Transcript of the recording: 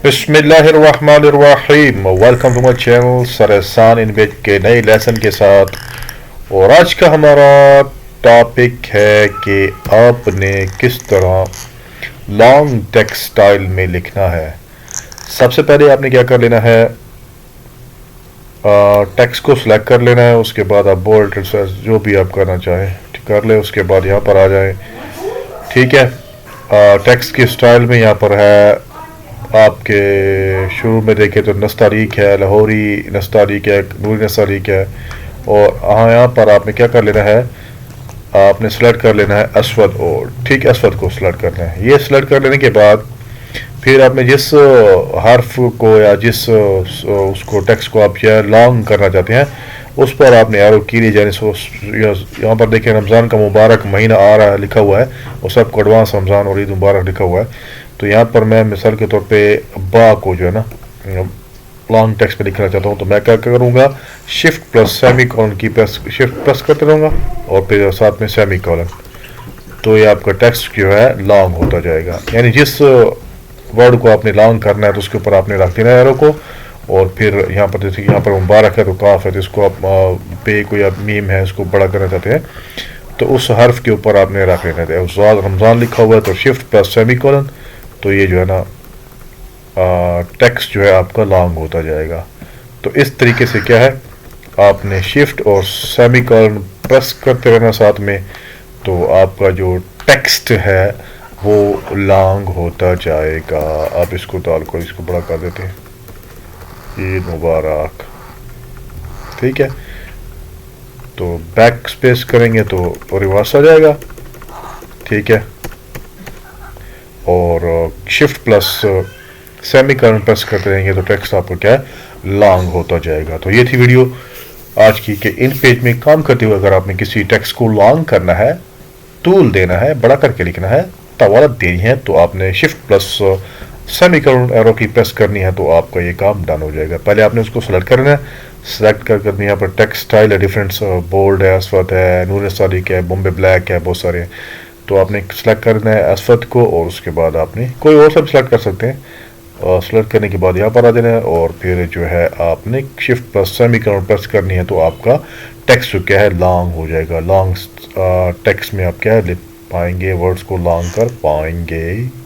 बिस्मिल्लाहिर्रहमानिर्रहीम। Welcome to my channel sir Ehsan इनविज के नए लेसन के साथ। और आज का हमारा टॉपिक है कि आपने किस तरह लॉन्ग टेक्स्ट स्टाइल में लिखना है। सबसे पहले आपने क्या कर लेना है, टेक्स्ट को सिलेक्ट कर लेना है। उसके बाद आप बोल्ड जो भी आप करना चाहें कर ले। उसके बाद यहाँ पर आ जाए, ठीक है। टेक्स्ट की स्टाइल में यहाँ पर है, आपके शुरू में देखें तो नस्तारीक है, लाहौरी नस्तारीक है, नूरी नस्तारीक है। और यहाँ पर आपने क्या कर लेना है, आपने सेलेक्ट कर लेना है असवद। और ठीक, असवद को सेलेक्ट करना है। ये सेलेक्ट कर लेने के बाद फिर आपने जिस हर्फ को या जिस उसको टेक्स्ट को आप यह लॉन्ग करना चाहते हैं उस पर आपने एरो की ली जाने से यहाँ पर देखें रमज़ान का मुबारक महीना आ रहा है लिखा हुआ है और सबको एडवांस रमज़ान और ईद मुबारक लिखा हुआ है। तो यहाँ पर मैं मिसाल के तौर पे बा को जो है ना लॉन्ग टेक्स्ट पे लिखना चाहता हूँ, तो मैं क्या करूँगा, शिफ्ट प्लस सेमी कॉलन की शिफ्ट प्लस करते रहूँगा और फिर साथ में सेमी कॉलन। तो ये आपका टेक्स्ट जो है लॉन्ग होता जाएगा। यानी जिस वर्ड को आपने लॉन्ग करना है तो उसके ऊपर आपने रख देना है एरो को। और फिर यहाँ पर जैसे कि यहाँ पर मुबारक है तो काफ है, तो इसको आप पे को या मीम है इसको बड़ा करना चाहते हैं तो उस हर्फ के ऊपर आपने रख लेना है। उस रमज़ान लिखा हुआ है तो शिफ्ट प्लस सेमी कॉलन, तो ये जो है ना टेक्स्ट जो है आपका लॉन्ग होता जाएगा। तो इस तरीके से क्या है, आपने शिफ्ट और सेमी कॉलन प्रेस करते रहना साथ में, तो आपका जो टेक्स्ट है वो लॉन्ग होता जाएगा। आप इसको डाल कर इसको बड़ा कर देते हैं, ईद मुबारक, ठीक है। तो बैक स्पेस करेंगे तो रिवर्स आ जाएगा, ठीक है। और shift plus semi colon press करते रहेंगे तो टेक्स्ट आपको क्या है, लॉन्ग होता जाएगा। तो ये थी वीडियो आज की कि इन पेज में काम करते हुए अगर आपने किसी टेक्स्ट को लॉन्ग करना है, टूल देना है, बड़ा करके लिखना है, तवालत देनी है, तो आपने shift plus semi colon arrow की प्रेस करनी है, तो आपका ये काम डन हो जाएगा। पहले आपने उसको सेलेक्ट करना है, सेलेक्ट कर यहाँ पर टेक्स्ट स्टाइल है, डिफरेंट बोल्ड है, असवद है, नूर सादिक है, बॉम्बे ब्लैक है, बहुत सारे। तो आपने सेलेक्ट करना है असवद को और उसके बाद आपने कोई और सब सेलेक्ट कर सकते हैं। और सेलेक्ट करने के बाद यहाँ पर आ जाना है और फिर जो है आपने shift plus semi colon press करनी है, तो आपका टेक्स्ट जो क्या है लॉन्ग हो जाएगा। लॉन्ग टेक्स्ट में आप क्या है लिख पाएंगे, वर्ड्स को लॉन्ग कर पाएंगे।